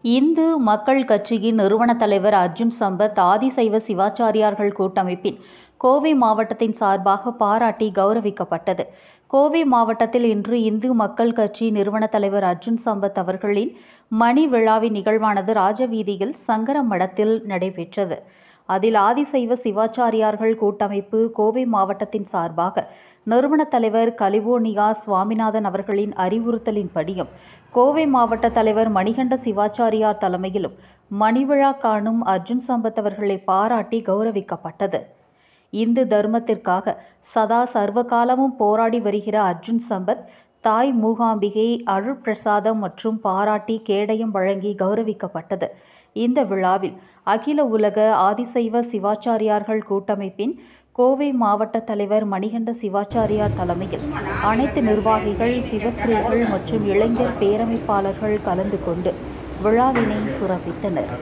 இந்து மக்கள் கட்சியின் நிறுவன தலைவர் அர்ஜுன் சம்பத் ஆதிசைவ சிவாச்சாரியார்கள் கூட்டமைப்பின் கோவை மாவட்டத்தின் சார்பாக பாராட்டி கௌரவிக்கப்பட்டது. கோவை மாவட்டத்தில் இன்று இந்து மக்கள் கட்சி நிறுவன தலைவர் அர்ஜுன் சம்பத் அவர்களின் மணி விழாவின் நிகழ்வானது ராஜவீதியில் சங்கரம் மடத்தில் நடைபெற்றது. அதில் ஆதிசைவ சிவாச்சாரியார்கள் கூட்டமைப்பு கோவை மாவட்டத்தின் சார்பாக நிறுவன தலைவர் கலிபோர்னியா சுவாமிநாதன் அவர்களின் அறிவுறுத்தலின்படியும் கோவை மாவட்ட தலைவர் மணிகண்ட சிவாச்சாரியார் தலைமையிலும் மணிவிழா காணும் அர்ஜுன் சம்பத் அவர்களை பாராட்டி கௌரவிக்கப்பட்டது. இந்து தர்மத்திற்காக சதா சர்வகாலமும் போராடி வருகிற அர்ஜுன் சம்பத் தாய் மூகாம்பிகை அருட்பிரசாதம் மற்றும் பாராட்டி கேடயம் வழங்கி கௌரவிக்கப்பட்டது. இந்த விழாவில் அகில உலக ஆதிசைவ சிவாச்சாரியார்கள் கூட்டமைப்பின் கோவை மாவட்ட தலைவர் மணிகண்ட சிவாச்சாரியார் தலைமையில் அனைத்து நிர்வாகிகள், சிவஸ்திரீகள் மற்றும் இளைஞர் பேரமைப்பாளர்கள் கலந்து கொண்டு விழாவினை சிறப்பித்தனர்.